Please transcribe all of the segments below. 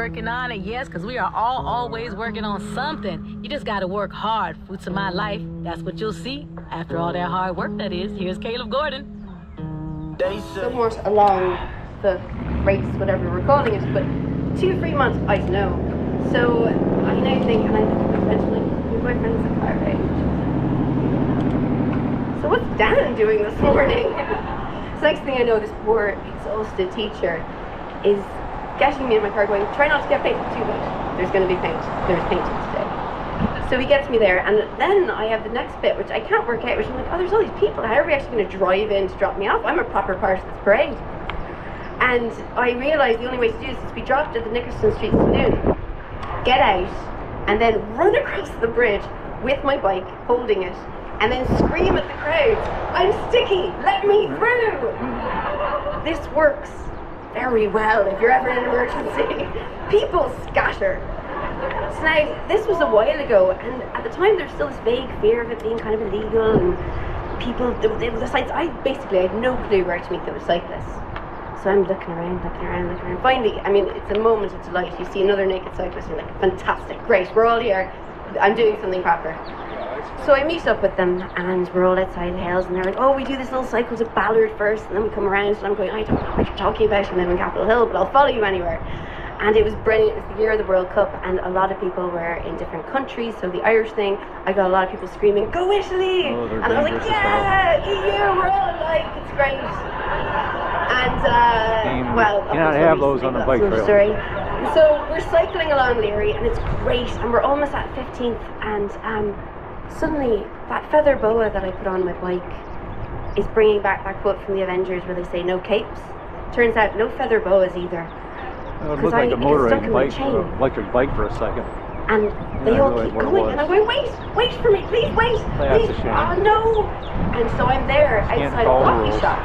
working on it, yes, because we are all always working on something. You just got to work hard. Fruits of my life, that's what you'll see after all that hard work, that is. Here's Caleb Gordon. Somewhat along the race, whatever we're calling it, but 2 free months, I don't know. So I now think, and I look at my friend, like, my boyfriend's a car, right? So what's Dan doing this morning? So next thing I know, this poor, exhausted teacher is getting me in my car going, try not to get painted too much. There's going to be paint. There's painting today. So he gets me there, and then I have the next bit, which I can't work out, which I'm like, oh, there's all these people. How are we actually going to drive in to drop me off? I'm a proper part of this parade. And I realised the only way to do this is to be dropped at the Nickerson Street Saloon, get out, and then run across the bridge with my bike, holding it, and then scream at the crowd, I'm sticky, let me through! This works very well if you're ever in an emergency. People scatter. So now, this was a while ago, and at the time there was still this vague fear of it being kind of illegal, and people, the sites, I had no clue where to meet the cyclists. So I'm looking around. Finally, I mean, it's a moment of delight. You see another naked cyclist, and you're like, fantastic, great, we're all here. I'm doing something proper. So I meet up with them, and we're all outside the hills, and they're like, oh, we do this little cycle to Ballard first, and then we come around, and I'm going, I don't know what you're talking about, and then in Capitol Hill, but I'll follow you anywhere. And it was brilliant. It was the year of the World Cup, and a lot of people were in different countries. So the Irish thing, I got a lot of people screaming, "Go Italy!" And I was like, "Yeah, EU, we're all alike. It's great." And well, you can't have those on the bike trail. Story. So we're cycling along Leary, and it's great, and we're almost at 15th, and suddenly that feather boa that I put on my bike is bringing back that quote from the Avengers where they say no capes. Turns out no feather boas either. It looked like a motorized bike, electric bike for a second. And they all keep going, and I'm going, wait for me, please, wait, please, oh no! And so I'm there outside a coffee shop,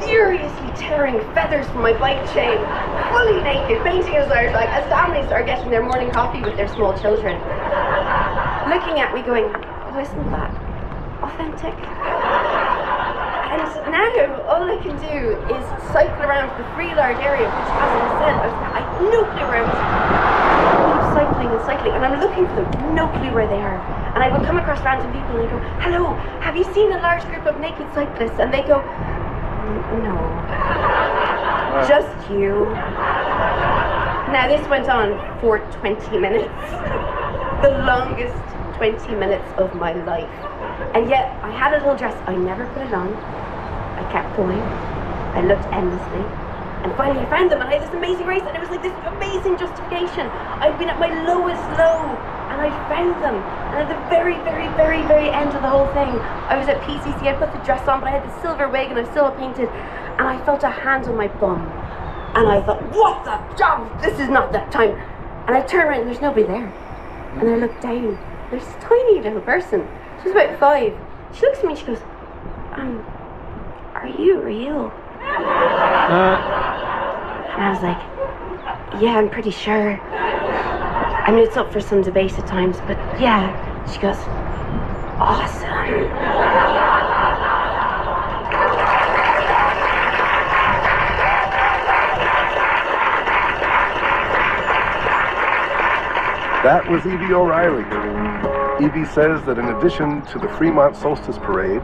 furiously tearing feathers from my bike chain, fully naked, painting as Irish, like as families are getting their morning coffee with their small children, looking at me going, oh, isn't that authentic? And now all I can do is cycle around the free large area, which, as I said, I had no clue where I was. I'm cycling, and I'm looking for them, no clue where they are. And I would come across random people, and I go, hello, have you seen a large group of naked cyclists? And they go, no, just you. Now this went on for 20 minutes, the longest 20 minutes of my life. And yet, I had a little dress, I never put it on. I kept going, I looked endlessly, and finally I found them, and I had this amazing race, and it was like this amazing justification. I'd been at my lowest low, and I found them. And at the very, very, very, very end of the whole thing, I was at PCC, I put the dress on, but I had the silver wig, and I was still painted, and I felt a hand on my bum. And I thought, what the job? This is not that time. And I turned around, and there's nobody there. And I looked down, there's this tiny little person. She was about 5. She looks at me and she goes, are you real? And I was like, yeah, I'm pretty sure. I mean, it's up for some debate at times, but yeah. She goes, awesome. That was Evie O'Reilly. Evie says that in addition to the Fremont Solstice Parade,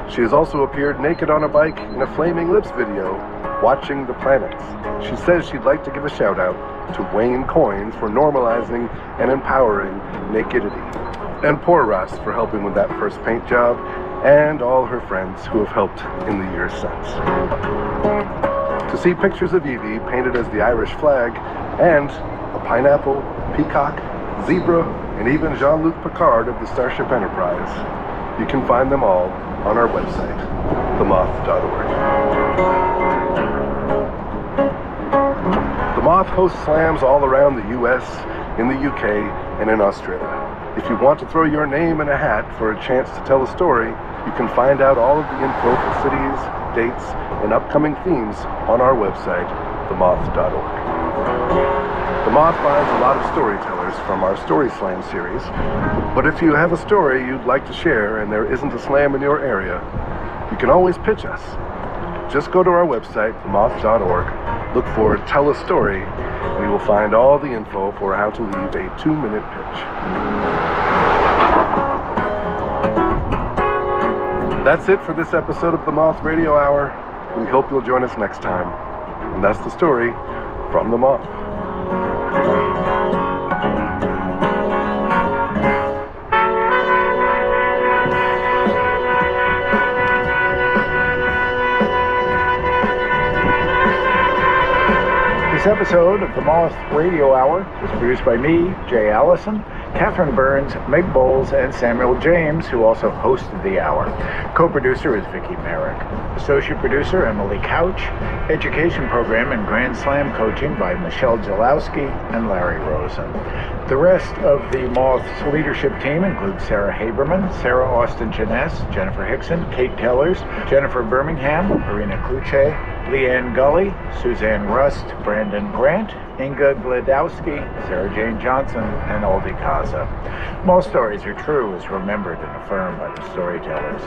she has also appeared naked on a bike in a Flaming Lips video, Watching the Planets. She says she'd like to give a shout out to Wayne Coyne for normalizing and empowering nakedity, and poor Russ for helping with that first paint job, and all her friends who have helped in the years since. To see pictures of Evie painted as the Irish flag, and a pineapple, peacock, zebra, and even Jean-Luc Picard of the Starship Enterprise, you can find them all on our website, themoth.org. The Moth hosts slams all around the US, in the UK, and in Australia. If you want to throw your name in a hat for a chance to tell a story, you can find out all of the info for cities, dates, and upcoming themes on our website, themoth.org. The Moth finds a lot of storytellers from our Story Slam series, but if you have a story you'd like to share and there isn't a slam in your area, you can always pitch us. Just go to our website, themoth.org, look for Tell a Story, We will find all the info for how to leave a 2-minute pitch. That's it for this episode of the Moth Radio Hour. We hope you'll join us next time. And that's the story from the Moth. This episode of the Moth Radio Hour was produced by me, Jay Allison, Catherine Burns, Meg Bowles, and Samuel James, who also hosted the hour. Co-producer is Vicki Merrick. Associate producer, Emily Couch. Education program and Grand Slam coaching by Michelle Jalowski and Larry Rosen. The rest of the Moth's leadership team includes Sarah Haberman, Sarah Austin Jeunesse, Jennifer Hickson, Kate Tellers, Jennifer Birmingham, Marina Kluche, Leanne Gully, Suzanne Rust, Brandon Grant, Inga Gladowski, Sarah Jane Johnson, and Aldi Kaza. Most stories are true as remembered and affirmed by the storytellers.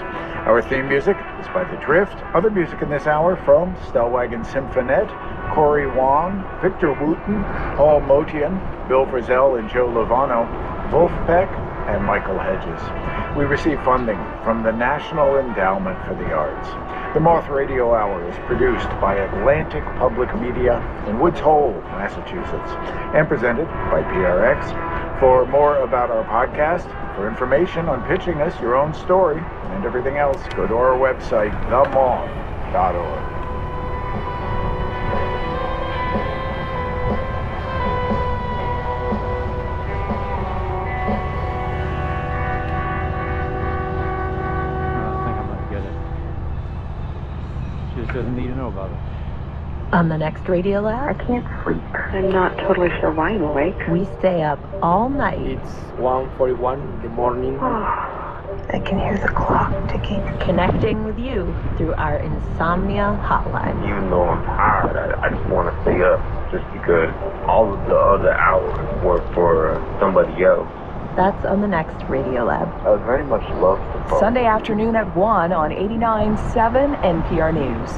Our theme music is by The Drift. Other music in this hour from Stellwagen Symphonette, Corey Wong, Victor Wooten, Paul Motian, Bill Frizzell and Joe Lovano, Wolfpeck, and Michael Hedges. We receive funding from the National Endowment for the Arts. The Moth Radio Hour is produced by Atlantic Public Media in Woods Hole, Massachusetts, and presented by PRX. For more about our podcast, for information on pitching us your own story, and everything else, go to our website, themoth.org. Doesn't need to know about it. On the next Radio Lab, I can't sleep. I'm not totally sure why I'm awake. we stay up all night. It's 1:41 in the morning. I can hear the clock ticking. Connecting with you through our insomnia hotline. Even though I'm tired, I just want to stay up just because all of the other hours work for somebody else. That's on the next Radio Lab. I would very much love to talk. Sunday afternoon at 1 on 89.7 NPR News.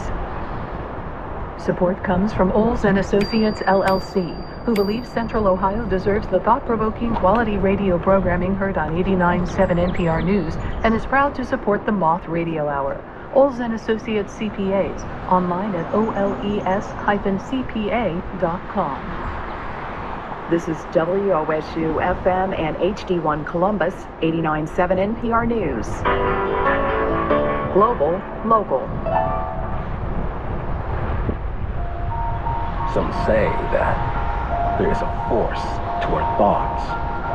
Support comes from Olds & Associates, LLC, who believes Central Ohio deserves the thought-provoking quality radio programming heard on 89.7 NPR News and is proud to support the Moth Radio Hour. Olds & Associates CPAs, online at oles-cpa.com. This is WOSU FM and HD1 Columbus, 89.7 NPR News. Global, local. Some say that there is a force to our thoughts,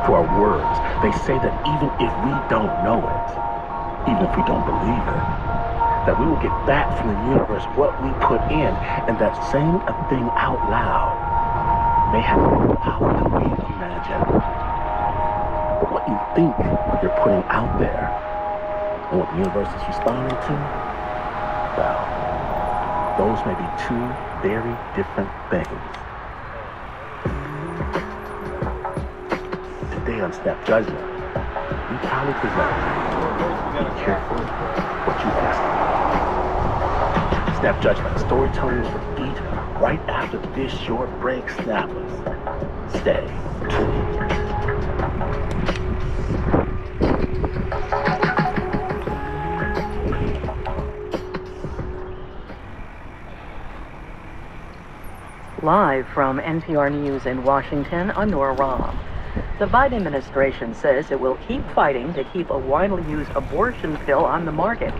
to our words. They say that even if we don't know it, even if we don't believe it, that we will get back from the universe what we put in, and that saying a thing out loud may have more power than we imagine. But what you think you're putting out there and what the universe is responding to, well, those may be two very different things. Today on Snap Judgment, we proudly present Be Careful What You Ask. Snap Judgment, storytelling will repeat right after this short break. Snappers, stay tuned. Live from NPR News in Washington, I'm Nora Rahm. The Biden administration says it will keep fighting to keep a widely used abortion pill on the market.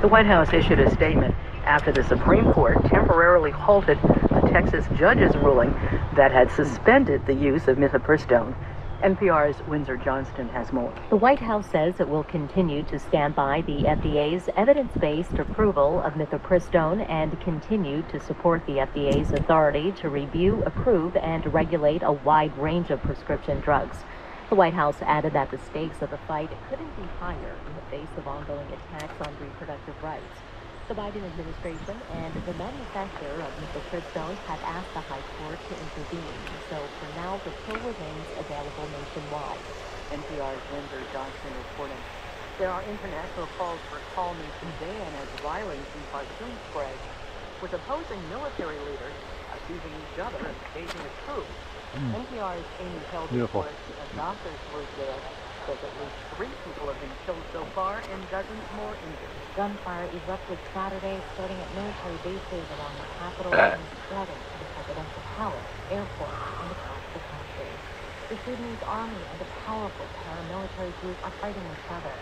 The White House issued a statement after the Supreme Court temporarily halted a Texas judge's ruling that had suspended the use of mifepristone. NPR's Windsor Johnston has more. The White House says it will continue to stand by the FDA's evidence-based approval of mifepristone and continue to support the FDA's authority to review, approve, and regulate a wide range of prescription drugs. The White House added that the stakes of the fight couldn't be higher in the face of ongoing attacks on reproductive rights. The Biden administration and the manufacturer of mifepristone have asked the High Court to intervene, so for now the pill remains available nationwide. NPR's Windsor Johnston reporting. There are international calls for Call Me Sudan as violence in Khartoum spreads, with opposing military leaders accusing each other of staging a coup. NPR's Amy Held reports a doctor's group there says at least 3 people have been killed so far and dozens more injured. Gunfire erupted Saturday, starting at military bases around the capital and spreading to the presidential palace, airports, and across the country. The Sudanese army and a powerful paramilitary group are fighting each other,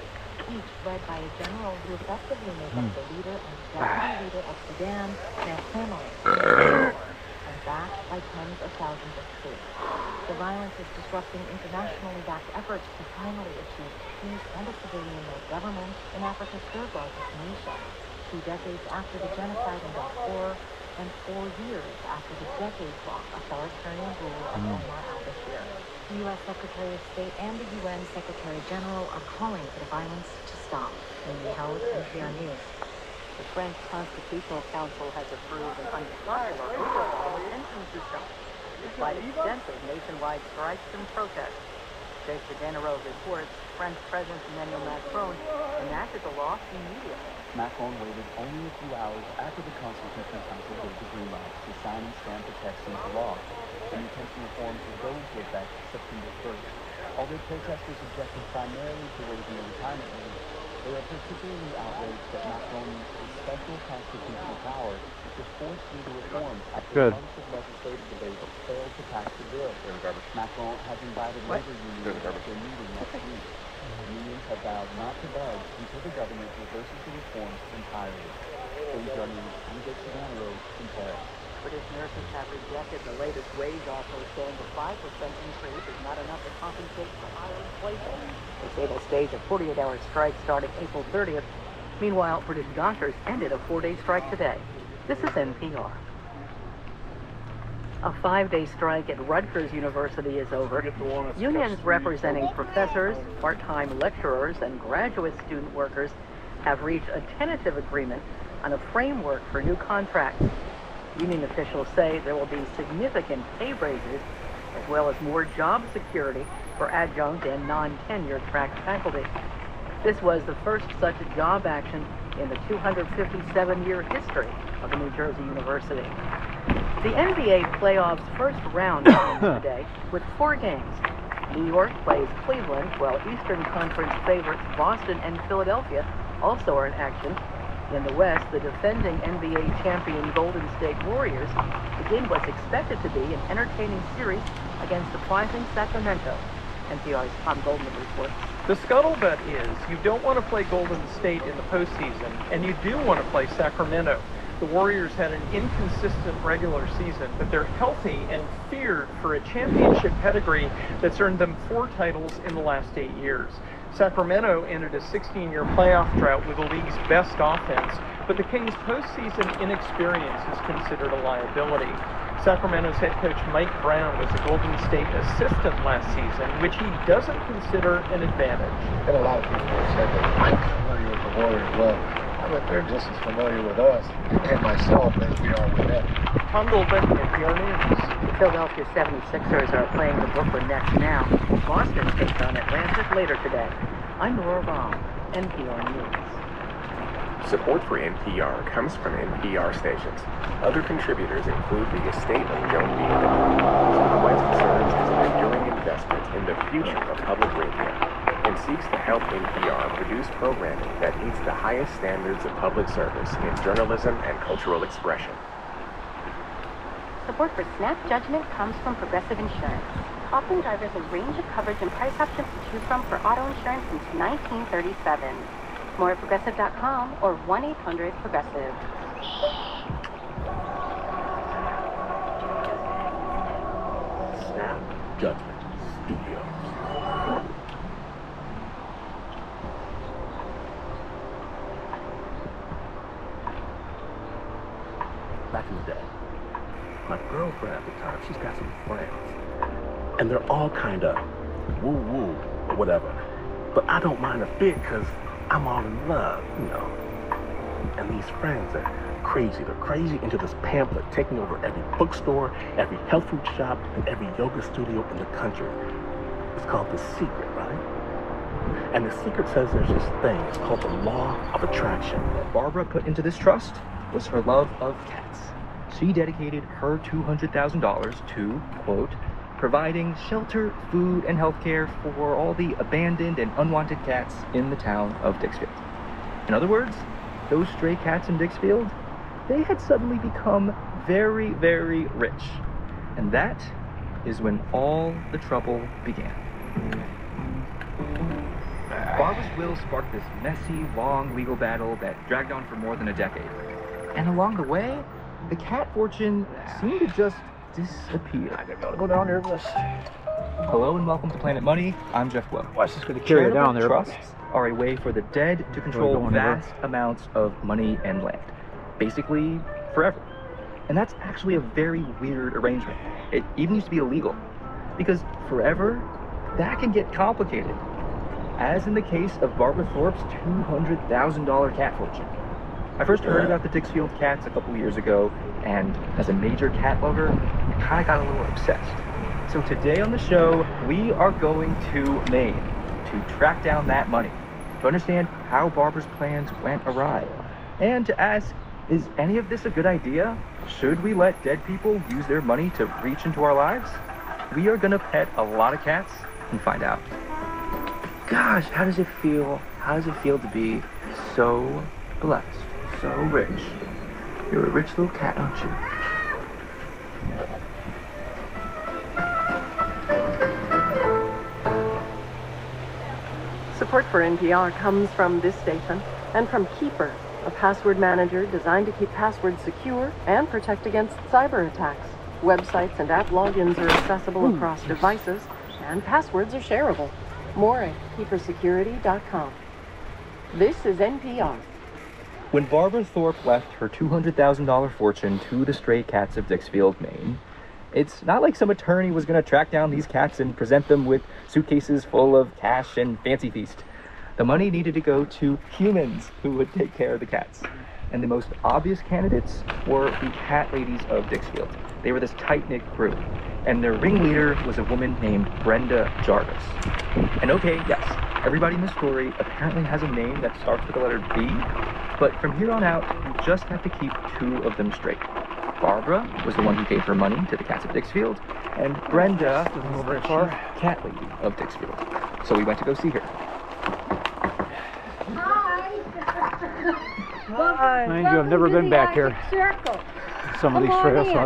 each led by a general who effectively made up the leader and deputy leader of Sudan, their family, and backed by tens of thousands of troops. The violence is disrupting internationally backed efforts to finally achieve peace and a civilian-led government in Africa's third-largest nation, 2 decades after the genocide in Darfur and 4 years after the decades-long authoritarian rule of Omar al-Bashir. The U.S. Secretary of State and the UN Secretary General are calling for the violence to stop. Amy Held, NPR News. The French Constitutional Council has approved an unpopular overhaul of the pension system, despite extensive nationwide strikes and protests. Jake General reports French President Emmanuel Macron enacted the law immediately. Macron waited only a few hours after the Constitutional Council gave the green light to sign and stamp the text into law. The new pension reforms will go into effect September 1st. Although protesters objected primarily to raising the retirement age, they are particularly outraged that Macron used his special constitutional power to force legal reforms after months of legislative debate failed to pass the bill. Macron has invited labor unions to a meeting next week. Unions have vowed not to budge until the government reverses the reforms entirely. NPR News, I'm Jake General in Paris. British nurses have rejected the latest wage offer, saying the 5% increase is not enough to compensate for higher inflation. They say they'll stage a 48-hour strike starting April 30th. Meanwhile, British doctors ended a 4-day strike today. This is NPR. A 5-day strike at Rutgers University is over. Unions representing professors, part-time lecturers, and graduate student workers have reached a tentative agreement on a framework for new contracts. Union officials say there will be significant pay raises as well as more job security for adjunct and non-tenure track faculty. This was the first such job action in the 257-year history of the New Jersey University. The NBA playoffs first round begins today with 4 games. New York plays Cleveland, while Eastern Conference favorites Boston and Philadelphia also are in action. In the West, the defending NBA champion Golden State Warriors begin what's expected to be an entertaining series against surprising Sacramento. NPR's Tom Goldman reports. The scuttlebutt is you don't want to play Golden State in the postseason, and you do want to play Sacramento. The Warriors had an inconsistent regular season, but they're healthy and feared for a championship pedigree that's earned them 4 titles in the last 8 years. Sacramento ended a 16-year playoff drought with the league's best offense, but the Kings' postseason inexperience is considered a liability. Sacramento's head coach Mike Brown was a Golden State assistant last season, which he doesn't consider an advantage. And a lot of people have said that Mike's familiar with the Warriors well. I bet they're just as familiar with us and myself as we are with them. Tom Goldman, NPR News. The Philadelphia 76ers are playing the Brooklyn Nets now. Boston takes on Atlanta later today. I'm Nora Rahm, NPR News. Support for NPR comes from NPR stations. Other contributors include the estate of Joan Beacon, whose bequest serves as an enduring investment in the future of public radio, and seeks to help NPR produce programming that meets the highest standards of public service in journalism and cultural expression. Support for Snap Judgment comes from Progressive Insurance, offering drivers a range of coverage and price options to choose from for auto insurance since 1937. More at Progressive.com or 1-800-PROGRESSIVE. Snap Judgment Studios. Back in the day, my girlfriend at the time, she's got some friends. And they're all kind of woo-woo or whatever. But I don't mind a bit because I'm all in love, you know. And these friends are crazy. They're crazy into this pamphlet taking over every bookstore, every health food shop, and every yoga studio in the country. It's called The Secret, right? And The Secret says there's this thing. It's called the law of attraction. What Barbara put into this trust was her love of cats. she dedicated her $200,000 to, quote, providing shelter, food, and health care for all the abandoned and unwanted cats in the town of Dixfield. In other words, those stray cats in Dixfield, they had suddenly become very, very rich. And that is when all the trouble began. Barbara's will sparked this messy, long legal battle that dragged on for more than a decade. And along the way, the cat fortune seemed to just disappear. I gotta go down there with this. Hello and welcome to Planet Money. I'm Jeff Blow. Watch this, going to carry it down there. Trusts are a way for the dead to control vast amounts of money and land. Basically, forever. And that's actually a very weird arrangement. It even used to be illegal. Because forever, that can get complicated. As in the case of Barbara Thorpe's $200,000 cat fortune. I first heard about the Dixfield cats a couple years ago, and as a major cat lover, I kind of got a little obsessed. So today on the show, we are going to Maine to track down that money, to understand how Barbara's plans went awry, and to ask, is any of this a good idea? Should we let dead people use their money to reach into our lives? We are gonna pet a lot of cats and find out. Gosh, how does it feel? How does it feel to be so blessed, so rich? You're a rich little cat, aren't you? Support for NPR comes from this station and from Keeper, a password manager designed to keep passwords secure and protect against cyber attacks. Websites and app logins are accessible across devices, and passwords are shareable. More at keepersecurity.com. This is NPR. When Barbara Thorpe left her $200,000 fortune to the stray cats of Dixfield, Maine, it's not like some attorney was going to track down these cats and present them with suitcases full of cash and fancy feast. The money needed to go to humans who would take care of the cats. And the most obvious candidates were the cat ladies of Dixfield. They were this tight-knit group, and their ringleader was a woman named Brenda Jarvis. And okay, yes, everybody in the story apparently has a name that starts with the letter B, but from here on out, you just have to keep two of them straight. Barbara was the one who gave her money to the cats of Dixfield, and Brenda was the chief cat lady of Dixfield. So we went to go see her. Hi. Mind you, I've never been back here. Some of these trails, so I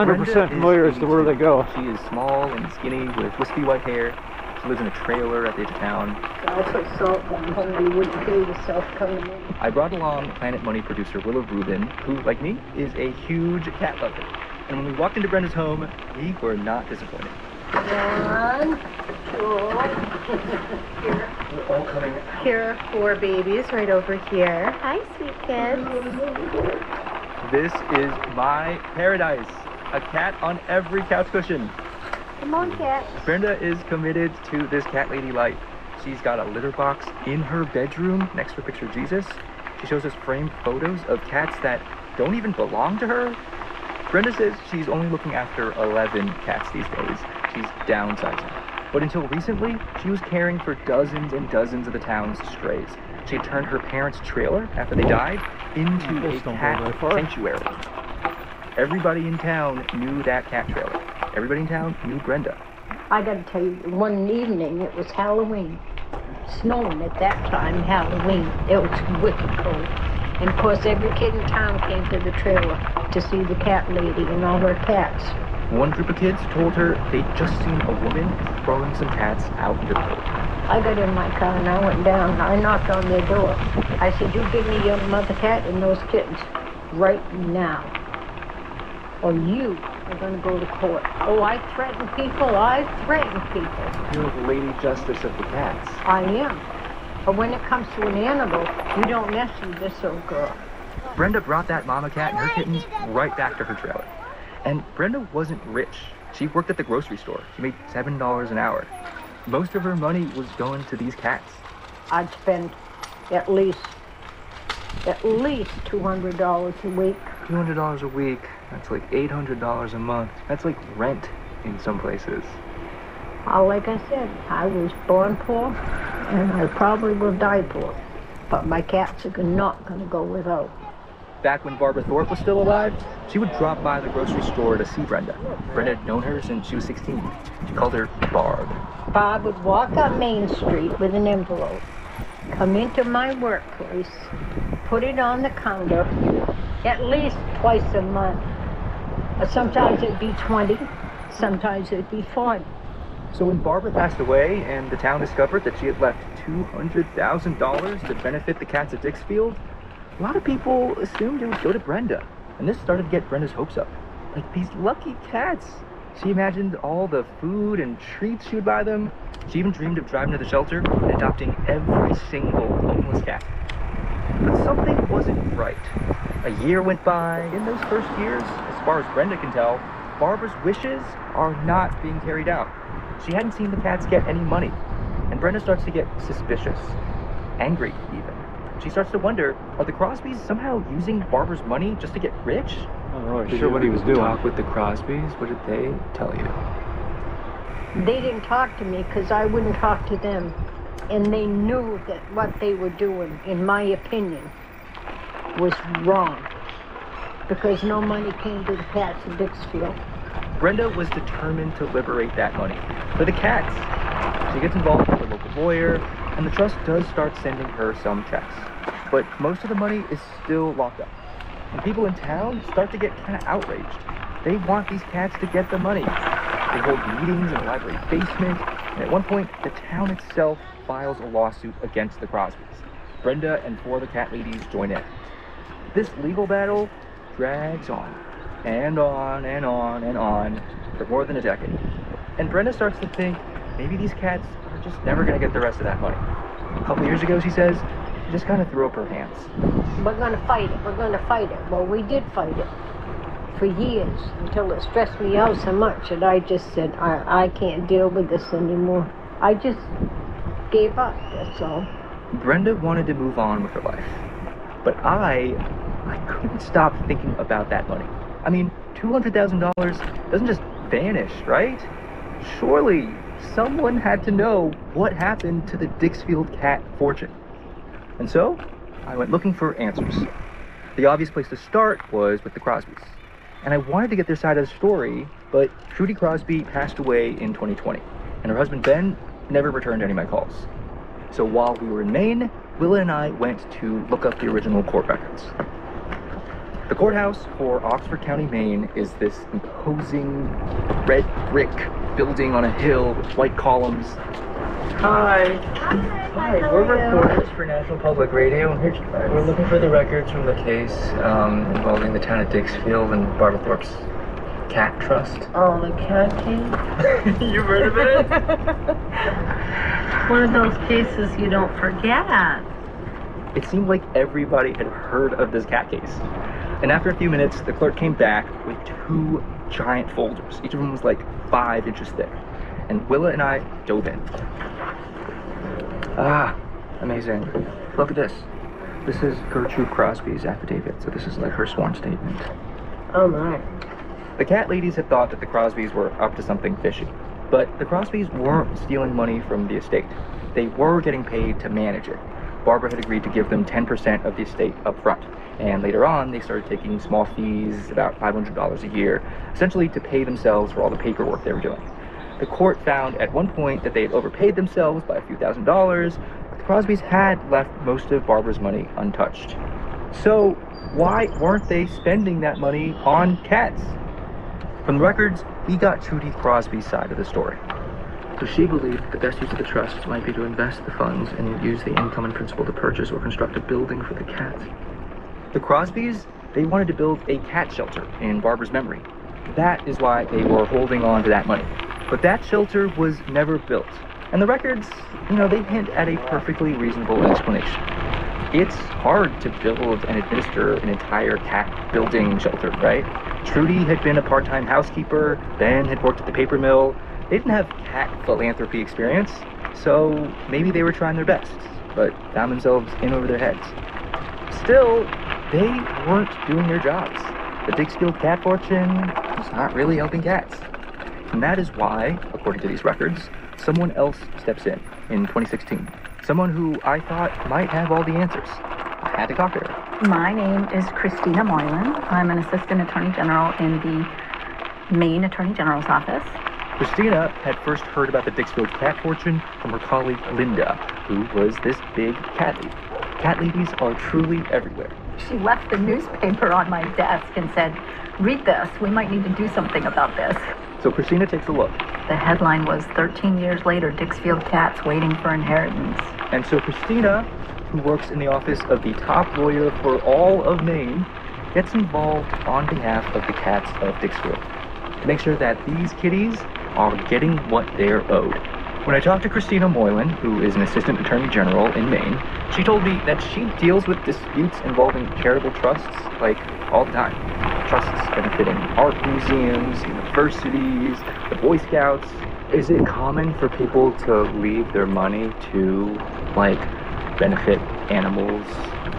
don't. 100% familiar as to where they go. She is small and skinny with wispy white hair. She lives in a trailer at the edge of town. I put salt on home. You wouldn't kill yourself coming in. I brought along Planet Money producer Willow Rubin, who, like me, is a huge cat lover. And when we walked into Brenda's home, we were not disappointed. 1, 2. Here. We're all coming out. Here are 4 babies right over here. Hi, sweet kids. This is my paradise. A cat on every couch cushion. Come on, cat. Brenda is committed to this cat lady life. She's got a litter box in her bedroom next to a picture of Jesus. She shows us framed photos of cats that don't even belong to her. Brenda says she's only looking after 11 cats these days. She's downsizing. But until recently, she was caring for dozens and dozens of the town's strays. She had turned her parents' trailer, after they died, into a cat sanctuary. Everybody in town knew that cat trailer. Everybody in town knew Brenda. I gotta tell you, one evening, it was Halloween. Snowing at that time, Halloween. It was wicked cold. And of course, every kid in town came to the trailer to see the cat lady and all her cats. One group of kids told her they'd just seen a woman throwing some cats out into the road. I got in my car and I went down. I knocked on their door. I said, you give me your mother cat and those kittens right now, or you are going to go to court. Oh, I threaten people. I threaten people. You're the Lady Justice of the cats. I am. But when it comes to an animal, you don't mess with this old girl. Brenda brought that mama cat and her kittens right back to her trailer. And Brenda wasn't rich. She worked at the grocery store. She made $7 an hour. Most of her money was going to these cats. I'd spend at least $200 a week. $200 a week. That's like $800 a month. That's like rent in some places. Like I said, I was born poor, and I probably will die poor. But my cats are not going to go without. Back when Barbara Thorpe was still alive, she would drop by the grocery store to see Brenda. Brenda had known her since she was 16. She called her Barb. Bob would walk up Main Street with an envelope, come into my workplace, put it on the counter at least twice a month. Sometimes it'd be 20, sometimes it'd be 40. So when Barbara passed away and the town discovered that she had left $200,000 to benefit the cats at Dixfield, a lot of people assumed it would go to Brenda. And this started to get Brenda's hopes up. Like, these lucky cats. She imagined all the food and treats she would buy them. She even dreamed of driving to the shelter and adopting every single homeless cat. But something wasn't right. A year went by. In those first years, as far as Brenda can tell, Barbara's wishes are not being carried out. She hadn't seen the cats get any money. And Brenda starts to get suspicious. Angry, even. She starts to wonder, are the Crosbys somehow using Barbara's money just to get rich? I'm not really sure what he was doing. Talk with the Crosbys? What did they tell you? They didn't talk to me because I wouldn't talk to them. And they knew that what they were doing, in my opinion, was wrong. Because no money came to the cats in Dixfield. Brenda was determined to liberate that money for the cats. She gets involved with a local lawyer, and the trust does start sending her some checks. But most of the money is still locked up. And people in town start to get kind of outraged. They want these cats to get the money. They hold meetings in the library basement, and at one point, the town itself files a lawsuit against the Crosbys. Brenda and 4 of the cat ladies join in. This legal battle drags on, and on, and on, and on, for more than a decade. And Brenda starts to think, maybe these cats are just never going to get the rest of that money. A couple years ago, she says, she just kind of threw up her hands. We're going to fight it. We're going to fight it. Well, we did fight it for years until it stressed me out so much that I just said, I can't deal with this anymore. I just gave up, that's all. Brenda wanted to move on with her life. But I couldn't stop thinking about that money. I mean, $200,000 doesn't just vanish, right? Surely someone had to know what happened to the Dixfield cat fortune. And so, I went looking for answers. The obvious place to start was with the Crosbys. And I wanted to get their side of the story, but Trudy Crosby passed away in 2020, and her husband Ben never returned any of my calls. So while we were in Maine, Willa and I went to look up the original court records. The courthouse for Oxford County, Maine is this imposing red brick building on a hill with white columns. Hi. Hi, we're reporters for National Public Radio. We're looking for the records from the case involving the town of Dixfield and Barbara Thorpe's cat trust. Oh, the cat case? You've heard of it? One of those cases you don't forget. It seemed like everybody had heard of this cat case. And after a few minutes, the clerk came back with 2 giant folders. Each of them was like 5 inches thick. And Willa and I dove in. Ah, amazing. Look at this. This is Gertrude Crosby's affidavit, so this is like her sworn statement. Oh my. The cat ladies had thought that the Crosbys were up to something fishy. But the Crosbys weren't stealing money from the estate. They were getting paid to manage it. Barbara had agreed to give them 10% of the estate up front. And later on, they started taking small fees, about $500 a year, essentially to pay themselves for all the paperwork they were doing. The court found at one point that they had overpaid themselves by a few $1,000s, but the Crosbys had left most of Barbara's money untouched. So why weren't they spending that money on cats? From the records, we got Trudy Crosby's side of the story. So she believed the best use of the trust might be to invest the funds and use the income and principal to purchase or construct a building for the cats. The Crosbys, they wanted to build a cat shelter in Barbara's memory. That is why they were holding on to that money. But that shelter was never built. And the records, they hint at a perfectly reasonable explanation. It's hard to build and administer an entire cat building shelter, right? Trudy had been a part-time housekeeper, Ben had worked at the paper mill. They didn't have cat philanthropy experience, so maybe they were trying their best, but found themselves in over their heads. Still, they weren't doing their jobs. The Dixfield cat fortune was not really helping cats. And that is why, according to these records, someone else steps in 2016. Someone who I thought might have all the answers. I had to talk to her. My name is Christina Moylan. I'm an Assistant Attorney General in the Maine Attorney General's office. Christina had first heard about the Dixfield cat fortune from her colleague Linda, who was this big cat lady. Cat ladies are truly everywhere. She left the newspaper on my desk and said, "Read this. We might need to do something about this." So Christina takes a look. The headline was 13 years later, Dixfield cats waiting for inheritance. And so Christina, who works in the office of the top lawyer for all of Maine, gets involved on behalf of the cats of Dixfield to make sure that these kitties are getting what they're owed. When I talked to Christina Moylan, who is an assistant attorney general in Maine, she told me that she deals with disputes involving charitable trusts like all the time. Trusts benefiting art museums, universities, the Boy Scouts. Is it common for people to leave their money to, like, benefit animals?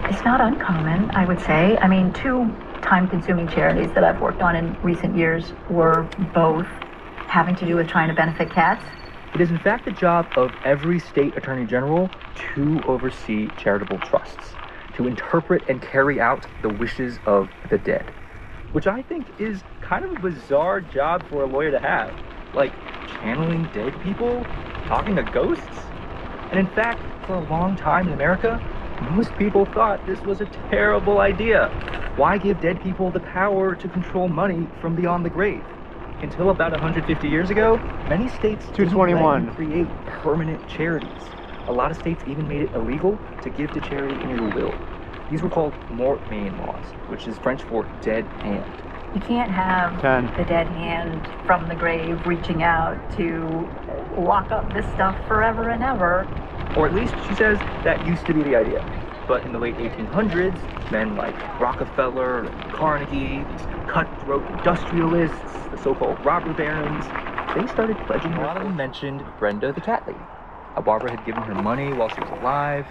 It's not uncommon, I would say. I mean, two time-consuming charities that I've worked on in recent years were both having to do with trying to benefit cats. It is in fact the job of every state attorney general to oversee charitable trusts, to interpret and carry out the wishes of the dead, which I think is kind of a bizarre job for a lawyer to have, like channeling dead people, talking to ghosts. And in fact, for a long time in America, most people thought this was a terrible idea. Why give dead people the power to control money from beyond the grave? Until about 150 years ago, many states didn't let you create permanent charities. A lot of states even made it illegal to give to charity in your will. These were called mort-main laws, which is French for dead hand. You can't have the dead hand from the grave reaching out to lock up this stuff forever and ever. Or at least, she says, that used to be the idea. But in the late 1800s, men like Rockefeller and Carnegie, these cutthroat industrialists, the so-called robber barons, they started pledging. A lot of them mentioned Brenda the cat lady, how Barbara had given her money while she was alive.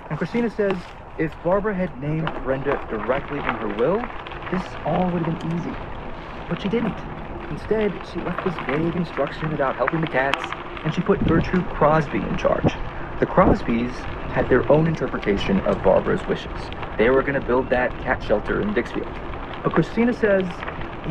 And Christina says if Barbara had named Brenda directly in her will, this all would have been easy. But she didn't. Instead, she left this vague instruction about helping the cats, and she put Gertrude Crosby in charge. The Crosbys had their own interpretation of Barbara's wishes. They were going to build that cat shelter in Dixfield. But Christina says,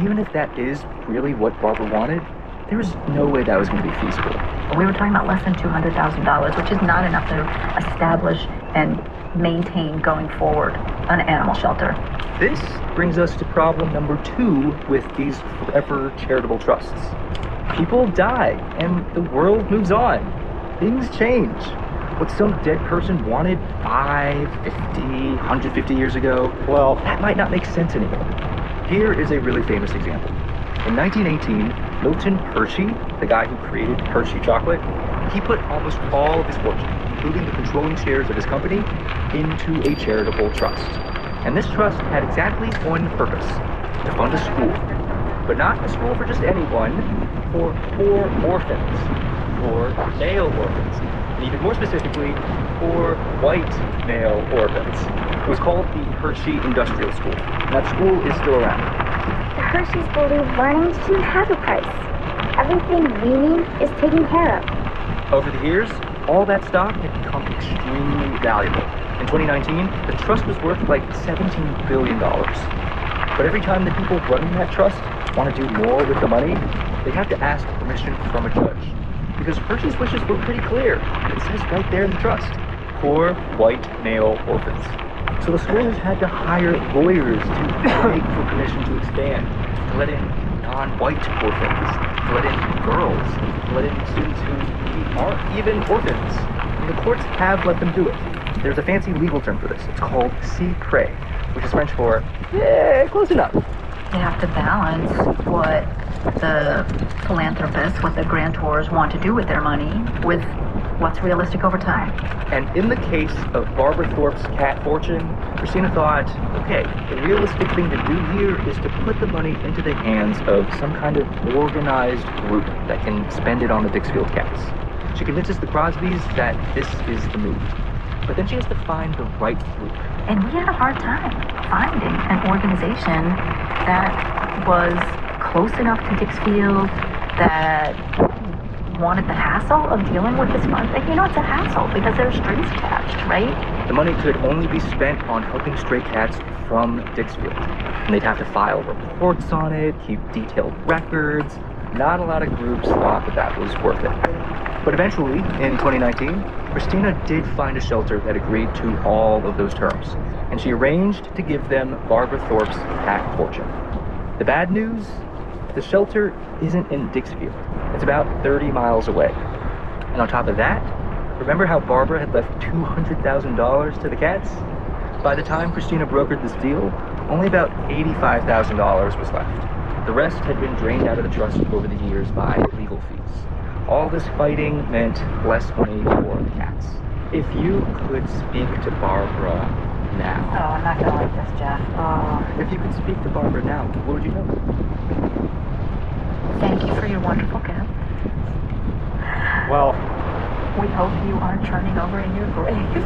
even if that is really what Barbara wanted, there was no way that was going to be feasible. We were talking about less than $200,000, which is not enough to establish and maintain going forward an animal shelter. This brings us to problem number 2 with these forever charitable trusts. People die, and the world moves on. Things change. What some dead person wanted 5, 50, 150 years ago, well, that might not make sense anymore. Here is a really famous example. In 1918, Milton Hershey, the guy who created Hershey chocolate, he put almost all of his fortune, including the controlling shares of his company, into a charitable trust. And this trust had exactly one purpose: to fund a school. But not a school for just anyone, for poor orphans, for male orphans, and even more specifically, for white male orphans. It was called the Hershey Industrial School, and that school is still around. The Hershey's believe learning shouldn't have a price. Everything we need is taken care of. Over the years, all that stock had become extremely valuable. In 2019, the trust was worth like $17 billion. But every time the people running that trust want to do more with the money, they have to ask permission from a judge. Because Hershey's wishes were pretty clear. It says right there in the trust: poor white male orphans. So the school has had to hire lawyers to beg for permission to expand, to let in non-white orphans, to let in girls, to let in students who aren't even orphans. And the courts have let them do it. There's a fancy legal term for this. It's called si près, which is French for, yeah, close enough. They have to balance what the philanthropists, what the grantors want to do with their money with what's realistic over time. And in the case of Barbara Thorpe's cat fortune, Christina thought, okay, the realistic thing to do here is to put the money into the hands of some kind of organized group that can spend it on the Dixfield cats. She convinces the Crosbys that this is the move. But then she has to find the right group. And we had a hard time finding an organization that was close enough to Dixfield, that wanted the hassle of dealing with this fund. You know, it's a hassle because there's strings attached, right? The money could only be spent on helping stray cats from Dixfield. And they'd have to file reports on it, keep detailed records. Not a lot of groups thought that that was worth it. But eventually, in 2019, Christina did find a shelter that agreed to all of those terms. And she arranged to give them Barbara Thorpe's cat fortune. The bad news? The shelter isn't in Dixfield. It's about 30 miles away. And on top of that, remember how Barbara had left $200,000 to the cats? By the time Christina brokered this deal, only about $85,000 was left. The rest had been drained out of the trust over the years by legal fees. All this fighting meant less money for the cats. If you could speak to Barbara now. Oh, I'm not gonna like this, Jeff. If you could speak to Barbara now, what would you know? Thank you for your wonderful gift. Well, we hope you aren't turning over in your grave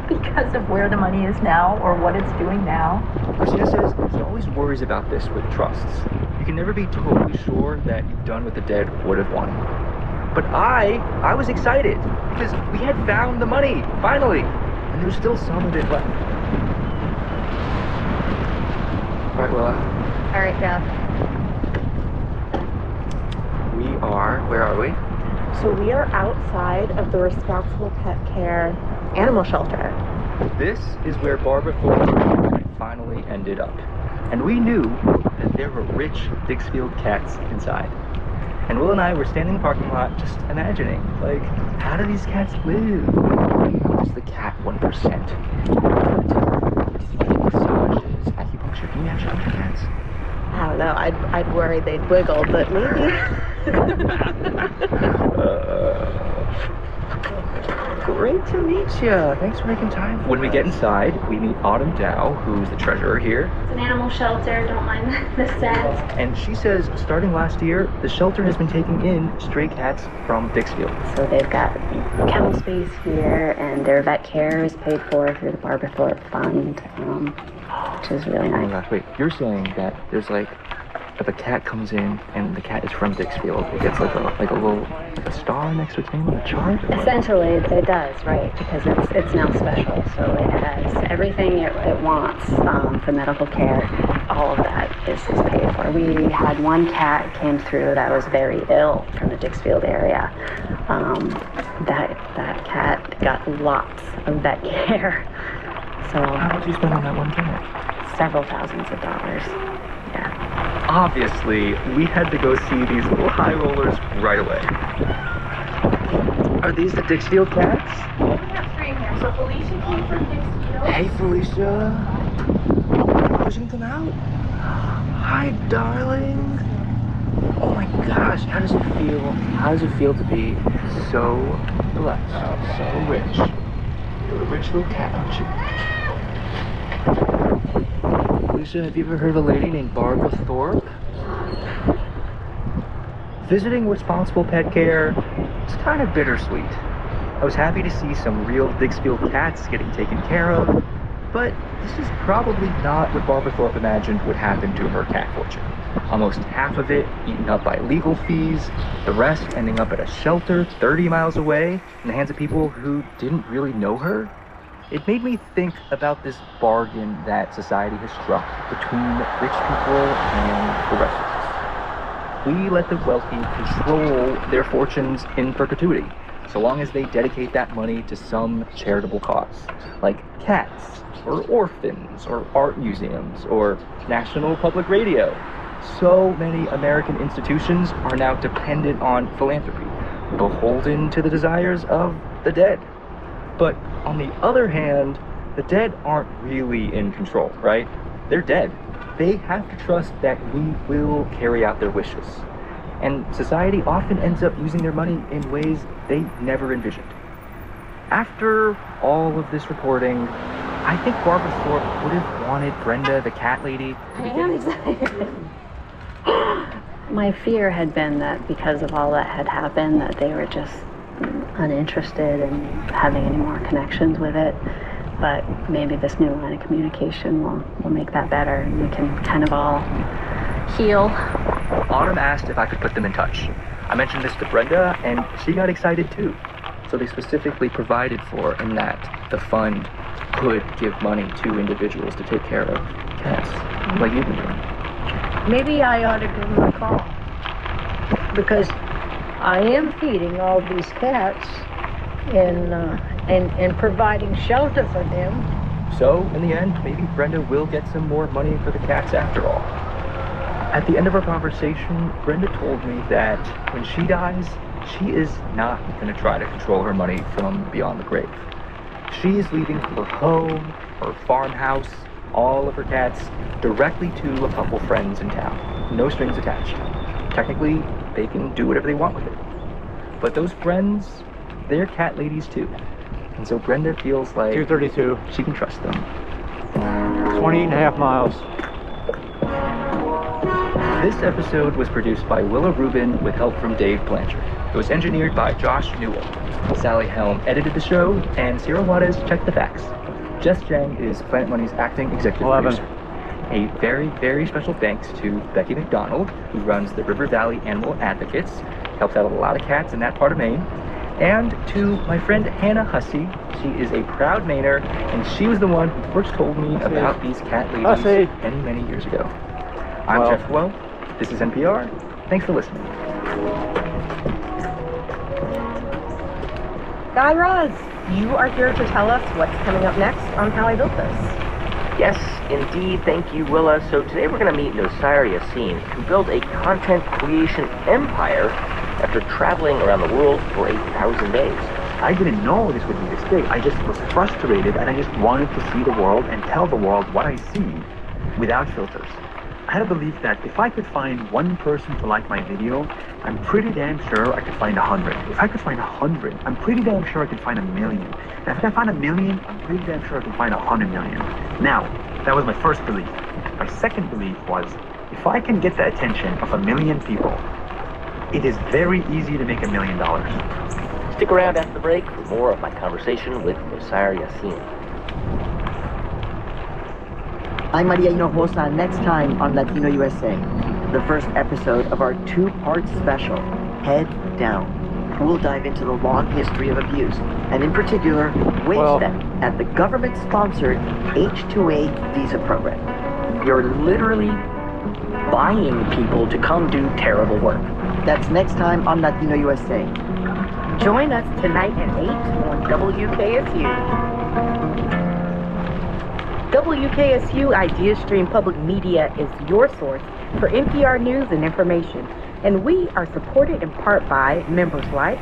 because of where the money is now or what it's doing now. Christina says she always worries about this with trusts. You can never be totally sure that you've done what the dead would have wanted. But I was excited because we had found the money, finally, and there's still some of it left. All right, Willa. All right, Jeff. Where are we? So we are outside of the Responsible Pet Care animal shelter. This is where Barbara Thorpe finally ended up. And we knew that there were rich Dixfield cats inside. And Will and I were standing in the parking lot just imagining, like, how do these cats live? What is the cat 1%? Does he get massages, acupuncture? Can you acupuncture cats? I don't know. I'd worry they'd wiggle, but maybe. Great to meet you. Thanks for making time. When we get inside, we meet Autumn Dow, who's the treasurer here. It's an animal shelter, don't mind the scent. And she says, starting last year, the shelter has been taking in stray cats from Dixfield. So they've got kennel space here, and their vet care is paid for through the Barbara Thorpe Fund, which is really nice. Oh my gosh, wait, you're saying that there's like, if a cat comes in and the cat is from Dixfield, it gets like a little star next to its name on a chart? Essentially, it does, right? Because it's now special, so it has everything it wants for medical care. All of that is paid for. We had one cat came through that was very ill from the Dixfield area. That cat got lots of vet care. So how much did you spend on that one cat? Several thousands of dollars. Yeah. Obviously, we had to go see these little high rollers right away. Are these the Dixfield cats? We have three here. So Felicia came from Dixfield. Hey, Felicia. Oh, she can come out. Hi, darling. Oh my gosh, how does it feel? How does it feel to be so blessed, so rich? You're a rich little cat, aren't you? Lisa, have you ever heard of a lady named Barbara Thorpe? Visiting Responsible Pet Care is kind of bittersweet. I was happy to see some real Dixfield cats getting taken care of, but this is probably not what Barbara Thorpe imagined would happen to her cat fortune. Almost half of it eaten up by legal fees, the rest ending up at a shelter 30 miles away in the hands of people who didn't really know her. It made me think about this bargain that society has struck between rich people and the rest of us. We let the wealthy control their fortunes in perpetuity, so long as they dedicate that money to some charitable cause, like cats, or orphans, or art museums, or National Public Radio. So many American institutions are now dependent on philanthropy, beholden to the desires of the dead. But on the other hand, the dead aren't really in control, right? They're dead. They have to trust that we will carry out their wishes. And society often ends up using their money in ways they never envisioned. After all of this reporting, I think Barbara Thorpe would have wanted Brenda, the cat lady, I am excited. My fear had been that because of all that had happened, that they were just uninterested in having any more connections with it. But maybe this new line of communication will make that better, and we can kind of all heal. Autumn asked if I could put them in touch. I mentioned this to Brenda, and she got excited too. So they specifically provided for in that the fund could give money to individuals to take care of cats, like you've been doing. Maybe I ought to give them a call, because I am feeding all these cats and providing shelter for them. So, in the end, maybe Brenda will get some more money for the cats after all. At the end of our conversation, Brenda told me that when she dies, she is not going to try to control her money from beyond the grave. She's leaving her home, her farmhouse, all of her cats directly to a couple friends in town. No strings attached. Technically, they can do whatever they want with it. But those friends, they're cat ladies too. And so Brenda feels like 232. She can trust them. 20.5 miles. This episode was produced by Willa Rubin with help from Dave Blanchard. It was engineered by Josh Newell. Sally Helm edited the show, and Sierra Juarez checked the facts. Jess Jang is Planet Money's acting executive producer. A very, very special thanks to Becky McDonald, who runs the River Valley Animal Advocates, helps out a lot of cats in that part of Maine, and to my friend Hannah Hussey. She is a proud Mainer, and she was the one who first told me about these cat ladies many, many years ago. I'm Jeff Well. This is NPR. Thanks for listening. Guy Raz, you are here to tell us what's coming up next on How I Built This. Yes, indeed. Thank you, Willa. So today we're going to meet Nosire Yassin, who built a content creation empire after traveling around the world for 8,000 days. I didn't know this would be this big. I just was frustrated, and I just wanted to see the world and tell the world what I see without filters. I had a belief that if I could find one person to like my video, I'm pretty damn sure I could find 100. If I could find 100, I'm pretty damn sure I could find 1 million. And if I can find 1 million, I'm pretty damn sure I can find 100 million. Now, that was my first belief. My second belief was, if I can get the attention of 1 million people, it is very easy to make $1 million. Stick around after the break for more of my conversation with Nosire Yassin. I'm Maria Hinojosa, next time on Latino USA, the first episode of our two-part special, Head Down. We'll dive into the long history of abuse, and in particular, wage theft at the government-sponsored H-2A visa program. You're literally buying people to come do terrible work. That's next time on Latino USA. Join us tonight at 8 on WKSU. WKSU Idea Stream Public Media is your source for NPR news and information, and we are supported in part by members like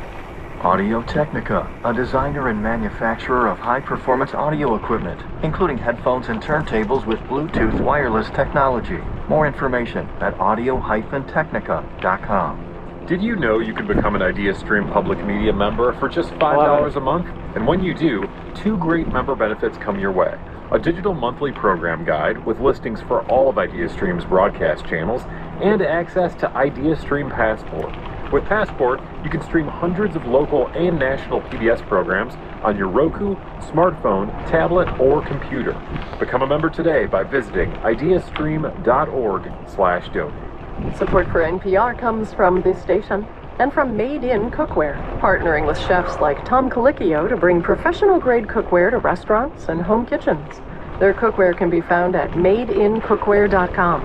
Audio Technica, a designer and manufacturer of high-performance audio equipment, including headphones and turntables with Bluetooth wireless technology. More information at audio-technica.com. Did you know you can become an Idea Stream Public Media member for just $5 a month? And when you do, 2 great member benefits come your way. A digital monthly program guide with listings for all of IdeaStream's broadcast channels, and access to IdeaStream Passport. With Passport, you can stream hundreds of local and national PBS programs on your Roku, smartphone, tablet, or computer. Become a member today by visiting ideastream.org/donate. Support for NPR comes from this station and from Made In Cookware, partnering with chefs like Tom Colicchio to bring professional-grade cookware to restaurants and home kitchens. Their cookware can be found at madeincookware.com.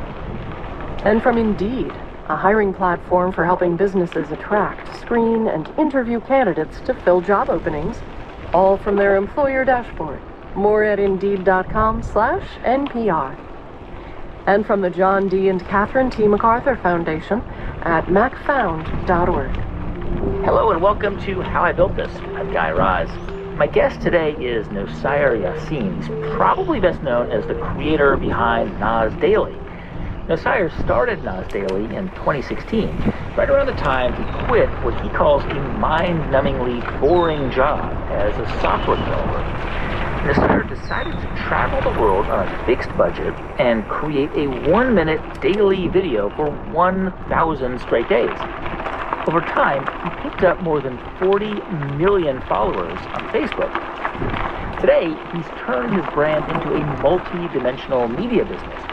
And from Indeed, a hiring platform for helping businesses attract, screen, and interview candidates to fill job openings, all from their employer dashboard. More at Indeed.com/NPR. And from the John D. and Catherine T. MacArthur Foundation at macfound.org. Hello and welcome to How I Built This. I'm Guy Raz. My guest today is Nosire Yassin. He's probably best known as the creator behind Nas Daily. Nosire started Nas Daily in 2016, right around the time he quit what he calls a mind-numbingly boring job as a software developer. Nosire decided to travel the world on a fixed budget and create a 1-minute daily video for 1,000 straight days. Over time, he picked up more than 40 million followers on Facebook. Today, he's turned his brand into a multi-dimensional media business.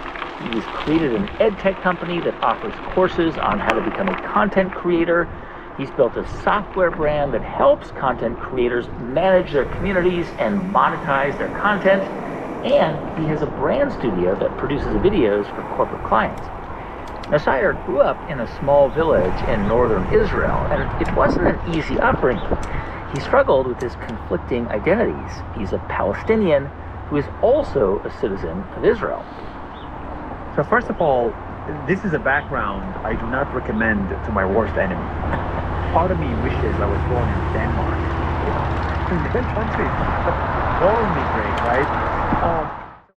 He's created an ed tech company that offers courses on how to become a content creator, He's built a software brand that helps content creators manage their communities and monetize their content. And he has a brand studio that produces videos for corporate clients. Now, Sayer grew up in a small village in northern Israel, and it wasn't an easy upbringing. He struggled with his conflicting identities. He's a Palestinian who is also a citizen of Israel. So first of all, this is a background I do not recommend to my worst enemy. Part of me wishes I was born in Denmark. That country, that would be great, right?